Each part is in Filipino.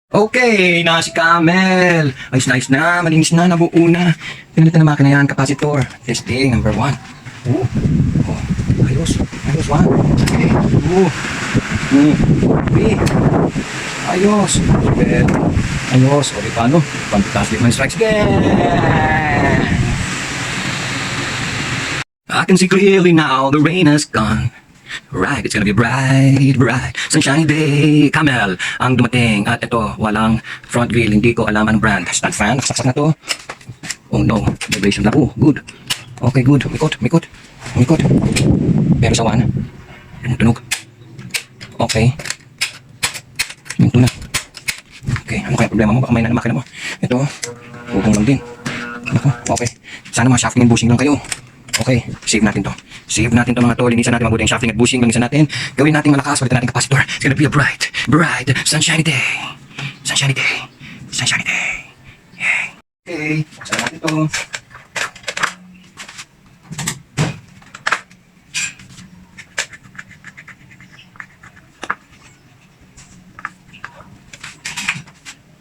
Okay, na si Camel. Ayos na, ayos na. Malinis na, nabuo na. Pinalitan na makina yan, capacitor. Testing, number 1. Oh, ayos. Ayos, 1. Okay, 2. 3. Ayos. Super. Ayos. O, di paano? Fantastic man strikes again. I can see clearly now the rain has gone. Right, it's gonna be bright, bright, sunshiny day. Camel ang dumating at ito, walang front wheel, hindi ko alam anong brand. Stand fan, nakasaksak na to. Oh no, vibration na. Oh, good. Okay, good. Umikot. Pero sa 1, yung tunog. Okay. Yung tuna. Okay, ano kaya problema mo? Baka may na makina mo. Ito, bubong lang din. Ako, okay. Sana mga shafting and bushing lang kayo. Okay, save natin to. Save natin to mga tol. Linisan natin mabuti ang shafting at bushing. Linisan natin. Gawin natin malakas. Palitan natin capacitor. It's gonna be a bright, bright, sunshiny day. Sunshiny day. Sunshiny day. Yeah. Okay, saan natin to.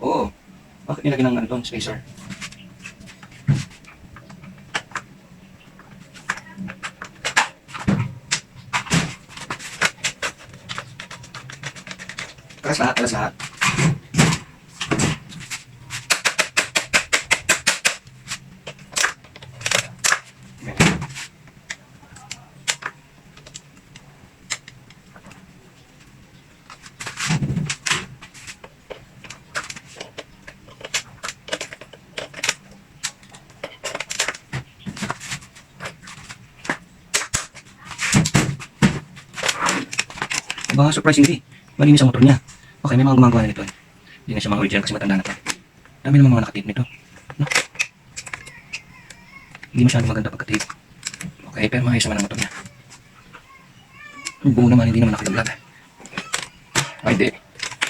Oh, bakit nilagyan ng ano doon, spacer? Talas lahat. Ba, surprisingly, malinis ang motor niya. Okay, may mga gumagawa na nito. Hindi na siya mga original kasi matanda na to. Dami naman mga nakatape nito. No? Hindi masyado maganda pagka-tape. Okay, pero maayos naman ang motor niya. Ang buo naman, hindi naman nakadaglag. Ay, hindi.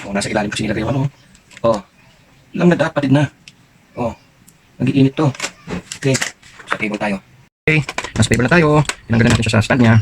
O, nasa ilalim kasi nilagay yung ano. O, lang na dapat, patid na. O, nag-iinit to. Okay, sa table tayo. Okay, nasa table na tayo. Tinanggalan natin siya sa stand niya.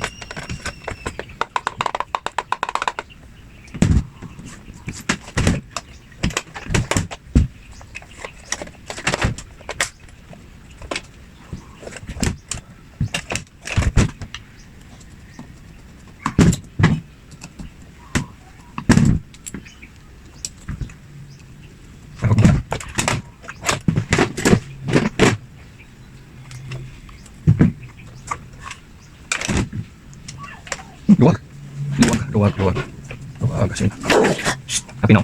Luwag kasi. Kapinaw.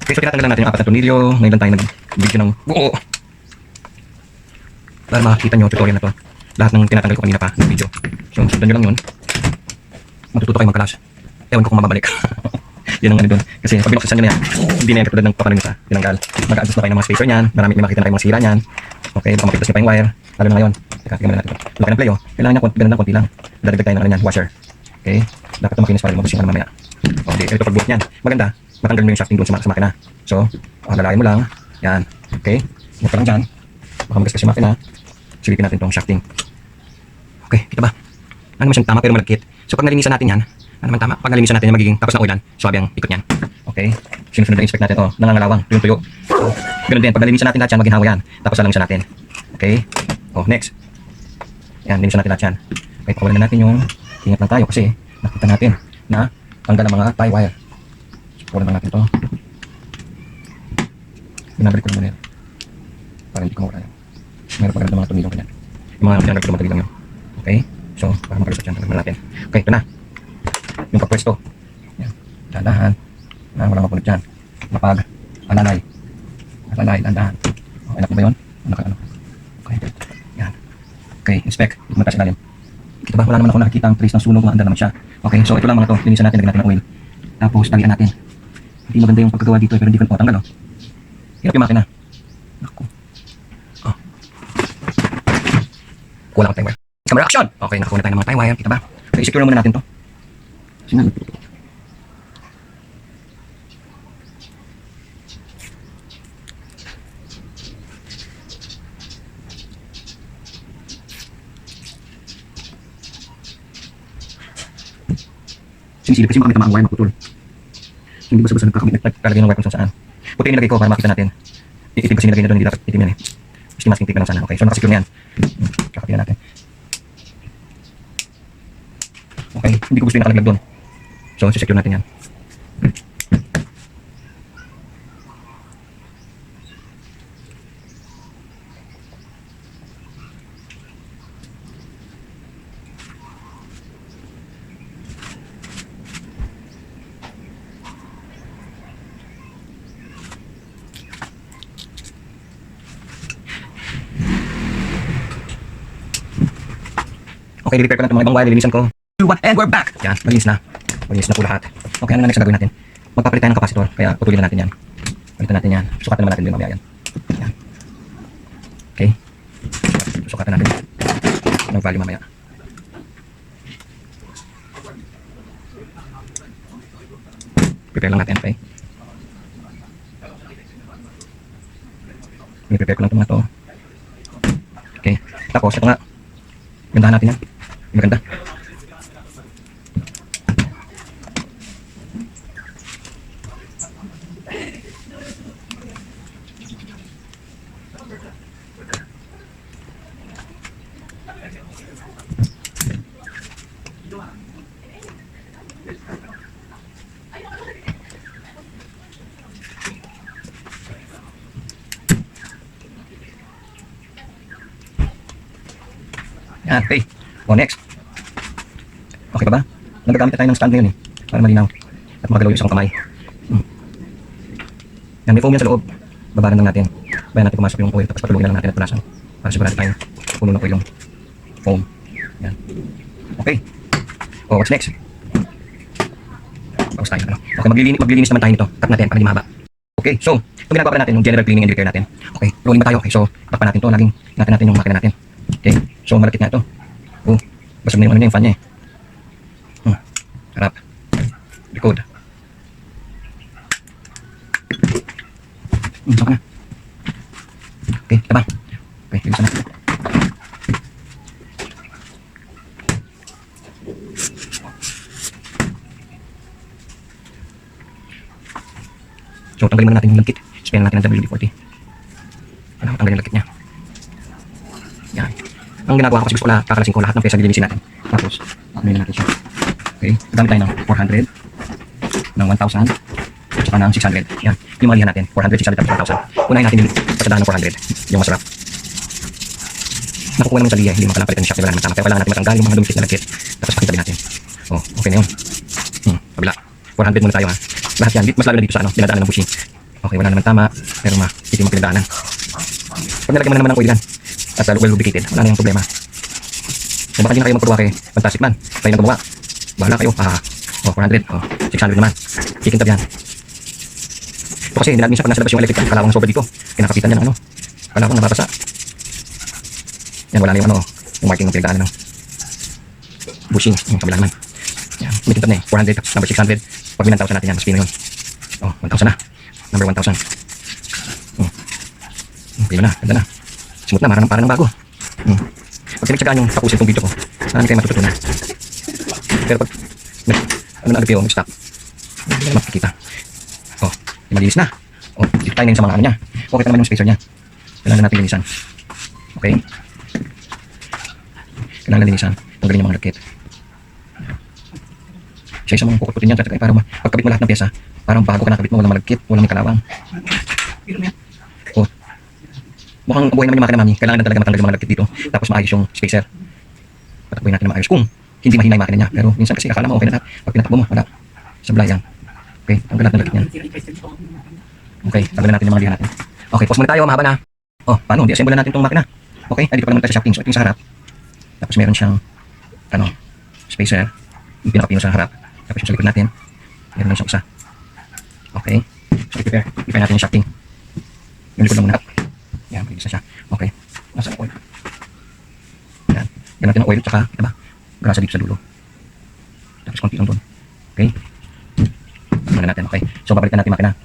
Okay, so tinatanggal lang natin yung 4 na tornilyo. Ngayon lang tayo nag-video ng buo. Para makakita nyo tutorial na to. Lahat ng tinatanggal ko kanina pa ng video. So, sundan nyo lang yun. Matututo kayo magkalas. Ewan ko kung mababalik. Yun ang ano doon. Kasi pag binuksan nyo na yan, hindi na yan katulad ng papanin sa tinanggal. Mag-a-adjust na kayo ng mga spacer niyan. May makita na kayo mga sira niyan. Okay, baka makitas nyo pa yung wire. Lalo na ngayon. Teka, tignan natin ito. Laki ng play oh. Kailangan niya ganun lang, konti lang. Dadagdag tayo ng ano yan, washer. Okay, dapat ito makinis para lumabas yung ano mamaya. Okay, ito pagbuhat niyan. Maganda, matanggal mo yung shafting doon sa makina. So, lalayin mo lang. Yan. Okay, huwag ka lang dyan. Baka magasgas yung makina. Silipin natin itong shafting. Okay, kita ba? Ano naman siyang tama pero malagkit. So, pag nalinisan natin yan, ano naman tama? Pag nalinisan natin yan, magiging tapos ng oilan. Swabe ang ikot niyan. Okay, sinusunod na inspect natin. Oh, nangangalawang, tuyo. So, ganun din. Pag nalinisan natin lahat yan, maginhawa yan. Tapos lalamisan natin. Okay, oh, next. Yan, linisan natin lahat yan. Okay, pakawalan na natin yung ingat lang tayo kasi nakita natin na tanggal ang mga tie wire. So, pakawalan lang natin ito. Binabalik ko naman yan. Para hindi ko mawala yan. Meron pa ganito mga tumilong kanyan. Yung mga pinangal ko matagil lang yun. Okay, so para makalusot yan, tanggal natin. Okay, ito na. Yung pagpwesto. Yan, dahan-dahan. Walang mapunod dyan. Napag, alalay. Dahan-dahan. Okay, na po ba yun? Ano? Okay, yan. Okay, inspect. Ito mataas ilalim. Kita ba? Wala naman ako nakikita ang trace ng sunog. Maanda naman siya. Okay, so ito lang mga to. Linisan natin. Lagyan natin ng oil. Tapos talian natin. Hindi maganda yung pagkagawa dito. Pero hindi ko tanggal. Hirap yung makina. Naku. Oh. Kulang ang tie wire. Camera action! Okay, nakakuha na tayo ng mga tie wire. Kita ba? Okay, secure muna natin to. Sinabi. sinisilip kasi makamit ang wire maputol. So, hindi basta-basta nagkalagay ng wire kung saan. Puti nilagay ko para makita natin. Itim kasi nilagay na doon, hindi dapat itim yan eh. Gusto masking tape na lang sana. Okay, so nakasecure na yan. Kakapila natin. Okay, hindi ko gusto yung nakalaglag doon. So, secure natin yan. Okay, repair ko na itong mga ibang wire, lilinisan ko. 2, 1, and we're back! Yan, malinis na. Malinis na po lahat. Okay, ano na next na gagawin natin? Magpapalit tayo ng capacitor, kaya putulin na natin yan. Palitan natin yan. Sukatan naman natin din mamaya yan. Yan. Okay. Sukatan natin ng value mamaya. Prepare lang natin, okay? I-prepare ko lang ito mga to. Okay. Tapos, ito nga. Gandahan natin yan. Maganda. Yan, okay. O, next. Okay pa ba? Nagagamit na tayo ng stand ngayon eh. Para malinaw. At makagalaw yung isang kamay. Yan, may foam yan sa loob. Babaran lang natin. Bayan natin pumasok yung oil. Tapos patulungin na lang natin at punasan. Para sigurado tayo puno ng oil yung foam. Yan. Okay. O, what's next? Bawas tayo. Ano? Okay, maglilinis naman tayo nito. Cut natin para hindi mahaba. Okay, so, itong ginagawa pa natin yung general cleaning and repair natin. Okay, rolling ba tayo? Okay, so, takpan natin to. Laging natin natin yung makina natin. Okay, so malakit nga ito. Oh, basag na yung ano niya, yung fan niya eh. Harap. Likod. Saka na. Okay, taba. Okay, bilisan na. So, tanggalin muna natin yung lagkit. Spare natin ng WD-40. Tanggalin yung lagkit niya. Yan. Ang ginagawa ko kasi gusto ko kakalasin ko lahat ng pyesa lilinisin natin. Tapos, ano na natin siya. Okay, gamit tayo ng 400, ng 1,000, at saka ng 600. Yan, yung mga lihan natin. 400, 600, at 1,000. Unahin natin yung pasadaan ng 400. Yung masarap. Nakukuha naman sa liya, hindi makalapalitan ng shock, wala naman tama. Pero kailangan natin matanggal yung mga dumikit na lagkit. Tapos pakitabi natin. Oh, okay na yun. Kabila. 400 muna tayo ha. Lahat yan, mas lalo na dito sa ano, dinadaanan ng bushing. Okay, wala naman tama, pero itim ang pinagdaanan. Pag nalagyan mo na naman ng oil yan, at well lubricated, wala na yung problema. Kung baka hindi na kayo magpagawa kay Fantastic Man, kayo na gumawa, bahala kayo. 400, 600 naman, kikintab yan. Ito kasi minsan pag nasa labas yung electric, kalawang sobra dito, kinakapitan yan ng ano, kalawang nababasa. Yan, wala na yung ano, yung marking ng pinagdaanan ng bushing, yung kabila naman. Yan, kumikintab na eh, 400, tapos number 600, pag may 1,000 natin yan, mas pino yun. 1,000 na, number 1,000. Pino na, ganda na. Smooth na, parang ng bago. Pag pinagtsagaan yung tapusin itong video ko, marami kayo matututunan. Pero pag nag-review, nag-stop, hindi na makikita. Malinis na. Dito tayo ngayon sa mga ano niya. Okay pa naman yung spacer niya. Kailangan natin linisan. Okay. Kailangan linisan. Tanggalin yung mga lagkit. Siya isang mga kukututin niya. Para pagkabit mo lahat ng pyesa, parang bago ka nakabit mo, walang malagkit, walang may kalawang. Mukhang buhay naman yung makina, mami. Kailangan na talaga matanggal yung mga lagkit dito. Tapos maayos yung spacer. Patakbuhin natin na maayos. Kung hindi mahina yung makina niya. Pero minsan kasi akala mo okay na lahat. Pag pinatakbo mo, wala. Sablay yan. Okay, tanggal natin lagkit niyan. Okay, tanggalin natin yung mga liha natin. Okay, pause muna tayo. Mahaba na. Paano? Di-assemble natin itong makina. Okay, dito pa naman tayo sa shafting. So ito yung sa harap. Tapos meron siyang spacer. Yung pinakapino sa harap. Tapos yung sa likod natin. Meron lang siyang isa. Okay. So i-prepare natin yung shafting. Yung likod lang muna. Yan, malinis na siya. Okay. Nasa oil. Yan. Yan natin ang oil. Tsaka, diba? Grasa dito sa dulo. Tapos konti lang doon. Okay. Muna natin. Okay. So babalikan natin makina.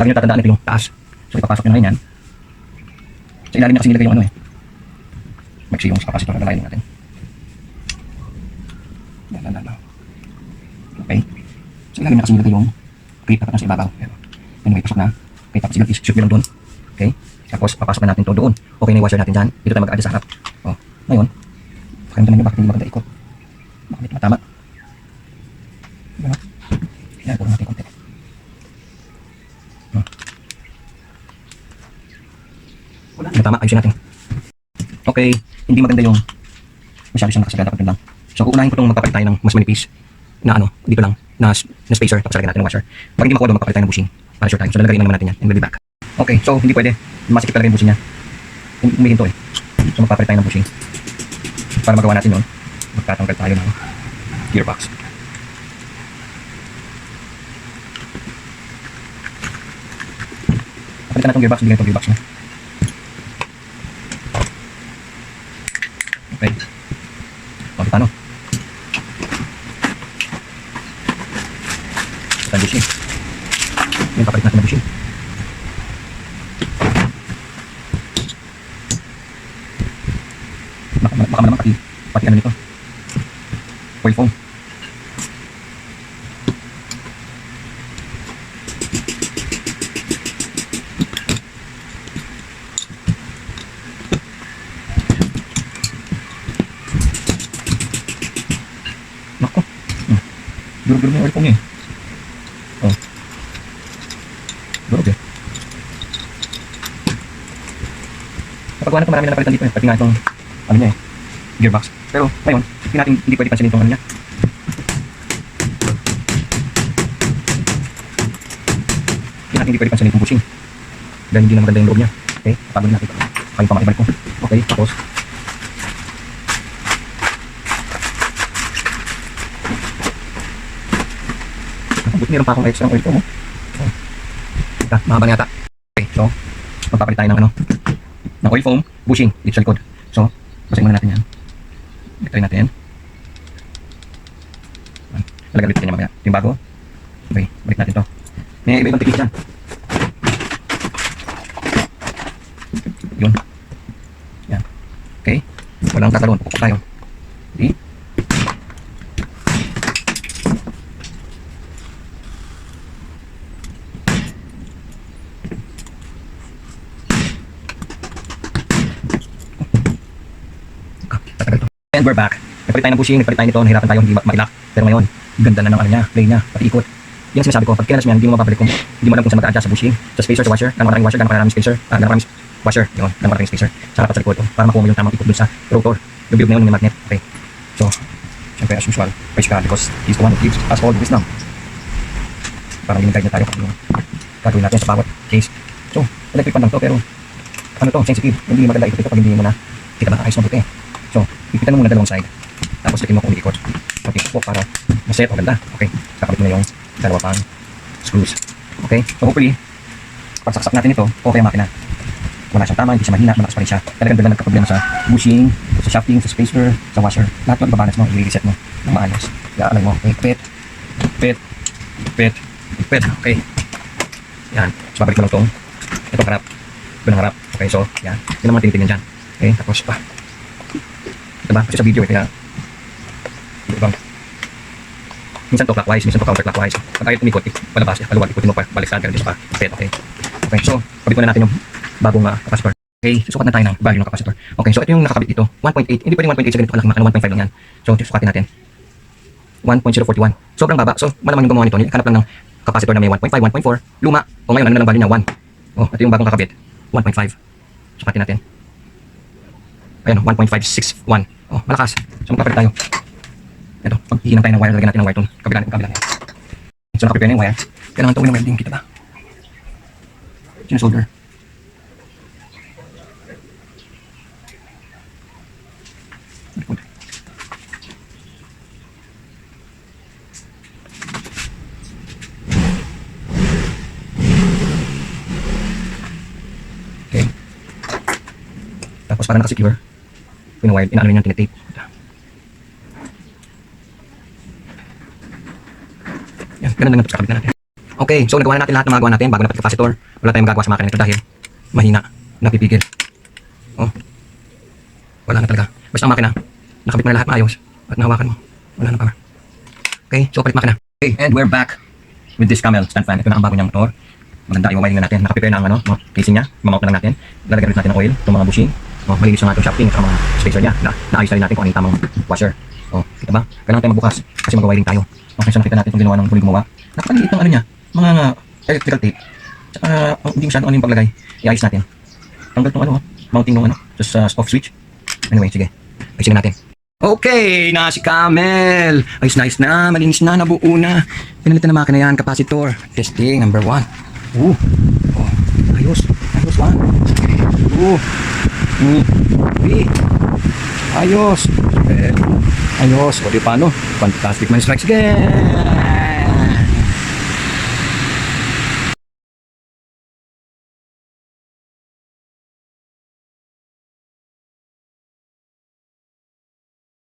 Lagi nyo tatandaan ito yung taas. So ipapasok nyo ngayon yan. Sa ilalim niya kasi nilagay yung ano eh. Maiksi yung capacitor na lalayin natin. Yan. Okay. So ilalim na kasi nilagay yung plate dapat nasa ibabaw. Anyway, pasok na. Okay, tapos shoot mo lang doon. Okay. Tapos papasok na natin to doon. Okay na yung washer natin dyan. Dito tayo mag-adjust sa harap. Oh, ngayon, pakiramdaman nyo bakit hindi maganda ikot. Bakit hindi matama? Diba? Kaya puro natin konti. Matama, ayusin natin. Okay, hindi maganda yung masyado siyang nakasagad dapat lang. So uunahin ko itong magpapalit tayo ng mas manipis na ano, dito lang, na spacer, tapos lagyan natin ng washer. Pag hindi makuha doon, magpapalit tayo ng bushing. Para sure tayo. So lalagay naman natin yan and we'll be back. Okay, so hindi pwede. Masikip talaga yung bushing niya. Umihinto eh. So magpapalit tayo ng bushing. Para magawa natin yun, magtatanggal tayo ng gearbox. Palitan natin gearbox, hindi ganito gearbox niya. Okay. O, paano? Ito ang bushing. Yung papalit natin ng bushing. Baka naman pati ano nito. Coil foam. Nako. Durog-durog na yung oil foam niya eh. Oh. Durog eh. Kapag wala ito marami na napalitan dito eh. Pati nga itong ano niya eh, gearbox. Pero ngayon, hindi pwede pansinin itong ano niya. Hindi pwede pansinin itong bushing. Dahil hindi na maganda yung loob niya. Okay, pagod natin ito. Kaya pa maibalik ko. Okay, tapos meron pa akong extra oil foam. Mahaba yata. Okay, so magpapalit tayo ng ano, ng oil foam, bushing dito sa likod. So, basahin muna natin yan. Try natin. Talaga ulit niya mamaya. Ito yung bago. Okay, balik natin to. May iba-ibang tikit dyan. Yun. Yan. Okay. Walang tatalon. Pupuk tayo. Okay. And we're back. Nagpalit tayo ng bushing, nagpalit tayo nito, nahirapan tayo hindi makilak. Pero ngayon, ganda na ng ano niya, play niya, pati ikot. Yan sinasabi ko, pag kinalas mo yan, hindi mo mapapalik kung hindi mo alam kung saan mag-a-adjust sa bushing, sa spacer, sa washer, gano'ng maraming washer, gano'ng maraming spacer, gano'ng maraming washer, yun, gano'ng maraming spacer, sa harap at sa likod, para makuha mo yung tamang ikot dun sa rotor. Yung na yun, yung magnet. Okay. So, syempre as usual, praise God because He's the one who gives us all the wisdom. Parang ginigay niya tayo kung gagawin natin sa bawat case. So, electric pan lang to, pero ano to, sensitive, hindi maganda ikot ito pag hindi mo na kita ba ayos mabuti. So, ipitan mo muna dalawang side. Tapos lagyan mo kung umiikot. Okay, po para maset o ganda. Okay, kakabit mo na yung dalawa pang screws. Okay, so hopefully, pag saksak natin ito, okay ang makina. Wala siyang tama, hindi siya mahina, malakas pa rin siya. Talagang dala nagka-problema sa bushing, sa shafting, sa spacer, sa washer. Lahat yung ibabalance mo, i-reset mo ng maayos. Gaalay mo, okay, pit. Okay. Yan, so babalik mo lang itong itong harap, doon ang harap. Okay, so, yan. Yan naman tinitingnan dyan. Okay, tapos pa. Diba? Kasi sa video eh, kaya ibang minsan to clockwise, minsan to counterclockwise. Pag ayaw umikot, palabas, kaluwag, ikutin mo pa, baliktad, ganun sa pa-pet, okay? Okay, so, kabit muna natin yung bagong capacitor. Okay, susukat na tayo ng value ng capacitor. Okay, so ito yung nakakabit dito, 1.8, hindi pwedeng 1.8 sa ganito kalaki, makina 1.5 lang yan. So, susukatin natin. 1.041. Sobrang baba, so malamang yung gumawa nito, hanap lang ng capacitor na may 1.5, 1.4, luma, o ngayon, ano na lang value niya, 1. Oh, ito yung bagong kakabit, 1.5. Sukatin natin. Ayan, 1.561. Oh, malakas. So, magpapalit tayo. Ito, pag hihinang tayo ng wire, lagyan natin ng wire itong kabila niya. So, nakaprepare na yung wire. Kaya naman ito ng welding, kita ba? Sinusolder. Okay. Tapos, para nakasecure, pinawired, inaano niya yung tinitape. Yan, ganun lang ito sa kabit na natin. Okay, so nagawa na natin lahat ng magagawa natin bago natin capacitor. Wala tayong magagawa sa makina nito dahil mahina, napipigil. Oh, wala na talaga. Basta ang makina, nakabit mo na lahat maayos at nahawakan mo. Wala na power. Okay, so palit makina. Okay, and we're back with this Camel stand fan. Ito na ang bago niyang motor. Maganda, i-wiring na natin. Nakaprepare na ang casing niya. Mamount na lang natin. Lalagyan ulit natin ng oil, itong mga bushing. Malinis na nga itong shafting at mga spacer niya. Naayos na rin natin kung ano yung tamang washer. Kita ba? Kailangan tayo magbukas kasi mag-wiring tayo. Okay, so nakita natin itong ginawa ng huli gumawa. Napakaliit ng ano niya, mga electrical tape. Tsaka hindi masyadong ano yung paglagay. I-ayos natin. Tanggal itong mounting ng just off switch. Anyway, sige. Ayusin na natin. Okay, na si Camel. Ayos na, malinis na, nabuo na. Pinalitan na makina yan, capacitor. Testing, number 1. Ayos 1. 2. 3. Ayos. Ayos. O di paano? Fantastic man strikes again.